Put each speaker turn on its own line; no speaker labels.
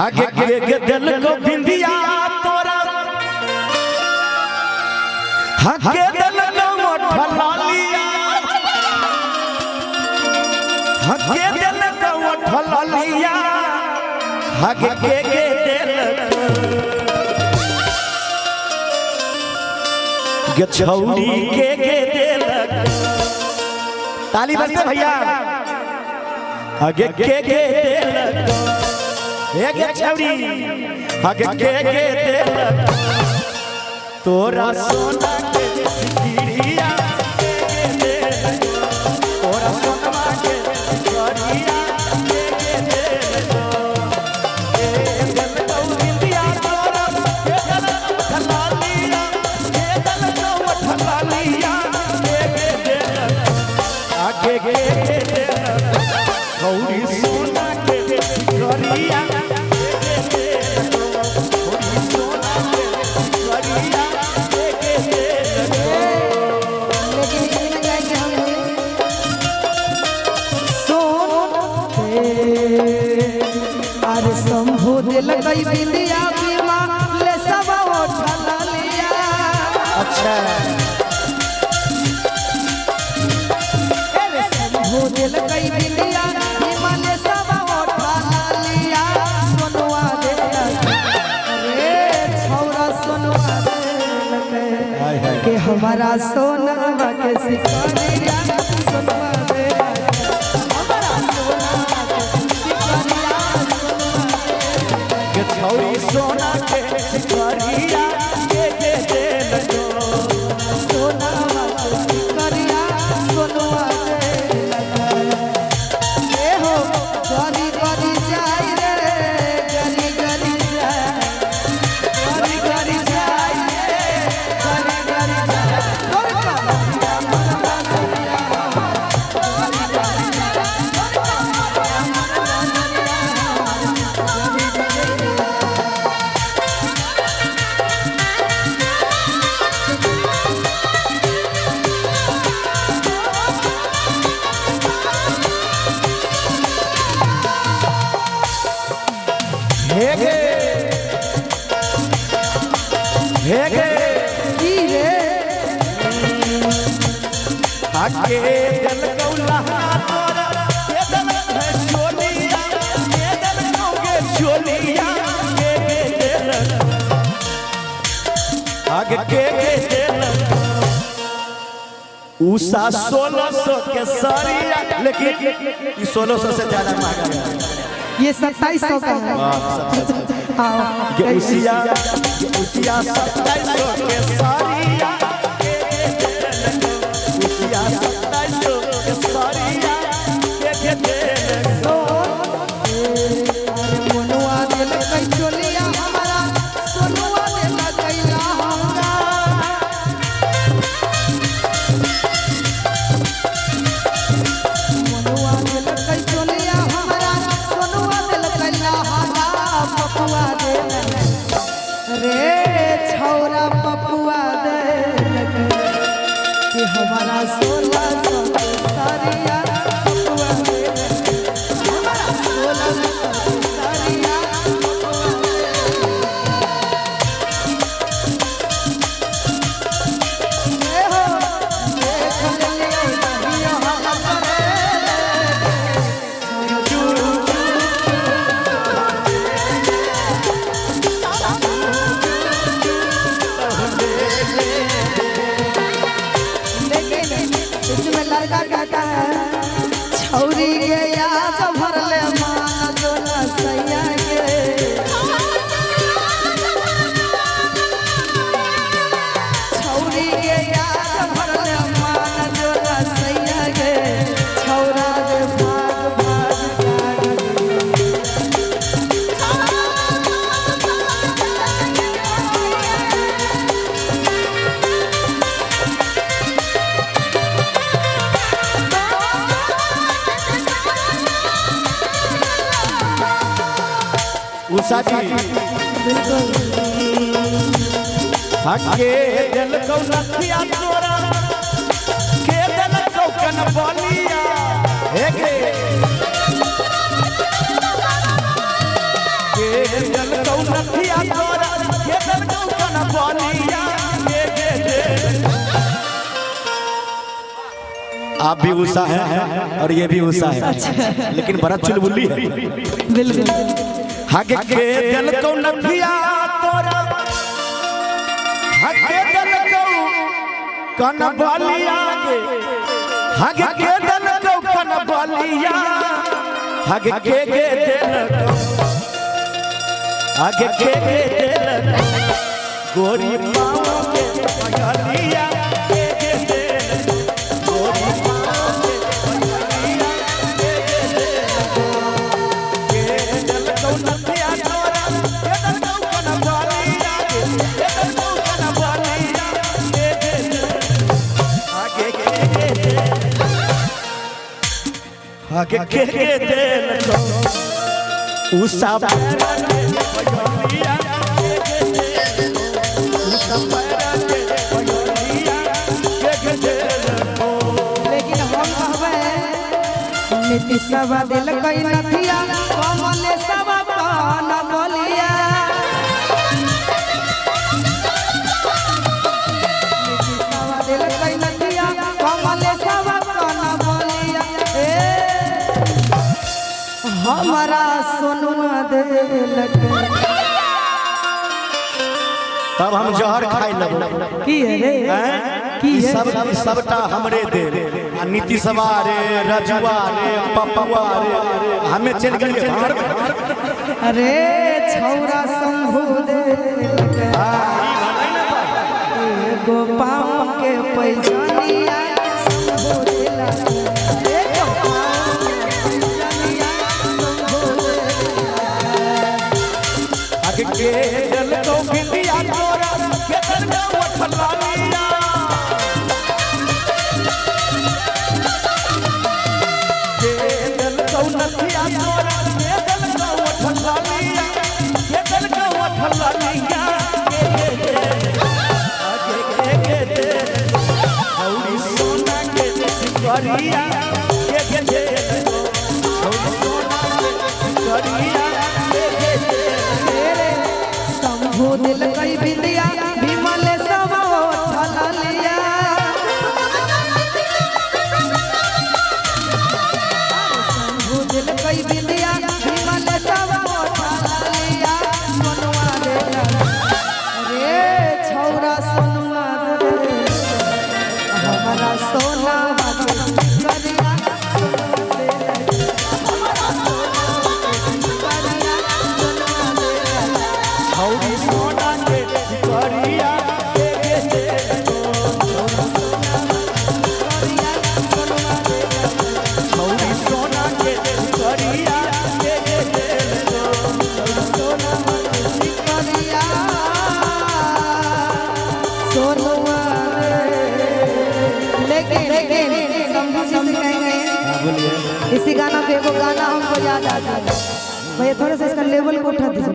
आगे के दिल को बिंदिया तोरा आगे दिल को उठला लिया आगे दिल को उठला लिया आगे के दिल के छौड़ी के दिल ताली बजते भैया आगे के दिल एक छौड़ी आगे के दिल तोरा सोना के सिकड़िया के दिल तोरा सोना के सिकड़िया के दिल ए दिल तो बिंदिया तोरा के दिल उठला लिया के दिल तो उठला लिया के दिल आगे के दिल छौड़ी सोना के सिकड़िया
शंभू दिल कई बिंदिया बीमा ले सब उठला लिया।
अच्छा
शंभू दिल कई बिंदिया बीमा ले सब उठला लिया। सोनुआ दे अरे छौरा सोनुआ दे के हमारा सोनवा के सिकड़िया सोनुआ दे हमारा सोनवा के सिकड़िया
छौड़ी सोना के सिकड़िया के दिल
सोना सिकड़िया सोनुआ दे हो गरी गरी जाई रे गरी गरी जाई गरी गरी जाई रे गरी गरी जाई तोर का मन नजरिया गरी गरी जाई तोर का मन नजरिया गरी गरी
हेगे हेगे
की रे
आगे दिल कौला तोरा के दिल है चोलिया के दिल कोगे चोलिया के दिल आगे के दिल उषा 1600 के सरिया लेकिन ये 1600 से ज्यादा महंगा है।
ये 2700 का है।
ये उसिया 2700 के सारिया उसिया 2700 के सारिया के दिल
अरे मनुआ दिल कई चोलिया हमारा सोनुआ दिल कैला हमरा मनुआ दिल कई चोलिया हमारा सोनुआ दिल कैला हमरा पपुआ दिल रे छौरा पपुआ दिल कि हमारा 1600 के सारिया पपुआ दिल हमारा 1600 के सारिया पपुआ दिल ए हो देख ले बहिया हमरे इसमें लड़का कहता है छौरी के याद भर ले मान जो न सैया के छौरी के याद भर ले मान जो न सैया के छौरा के भाग भाग जाग
उषा जी आगे दिल को नथिया तोरा के दिल को कन बलिया हेगे के जल कौ नथिया तोरा के जल कौ कन बलिया के आप भी उषा है और ये भी उषा है लेकिन बड़ा चुलबुली है
बिल्कुल
हगे के जल कौ नथिया तोरा हगे जल कौ कन बलिया के हगे के जल कौ कन बलिया हगे के दिल आगे के दिल गोरी पाँव के पगलिया के दिल गोरी पाँव के पगलिया के दिल कौ नथिया तोरा के दिल कौ कन बलिया के दिल कौ कन बलिया के दिल आगे के दिल आगे के दिल उषा
लेकिन हम कहबे नीतीशवा दिल कई नथिया कमले सवा कान बलिया नीतीशवा दिल कई नथिया कमले सवा कान बलिया ए हमारा सोनुआ दिल
तब हम जहर खाई लगो
की है रे
की सबटा हमरे दे आ नीतीशवा रे रजुआ रे पप्पा रे हमें चल गए भाड़
अरे छौरा शंभू दे एगो पाँव के पैजनिया शंभू देला एगो पाँव के पैजनिया शंभू देला
आगे के जल को बिंदिया तोरा के दर में उठलालिया के जल को नथिया तोरा के दर में उठलालिया के दर में उठलालिया आगे के हौरी सोना के सिकरिया के हौरी सोना के सिकरिया
शंभू दिल कई बिंदिया विमल सब उठलिया शंभू दिल कई बिंदिया विमल सब उठलिया सोनुआ देला अरे छौरा सोनुआ दे हमारा सोना बाबा करिया सोनुआ देला हमारा सोना करिया सोनुआ देला
हौरी सोना के सिकरिया के हौरी सोना के सिकरिया के
लेकिन इसी गाना पे एगो गाना हमको याद आ गया भैया थोड़ा सा इसका लेवल को उठा दीजिए।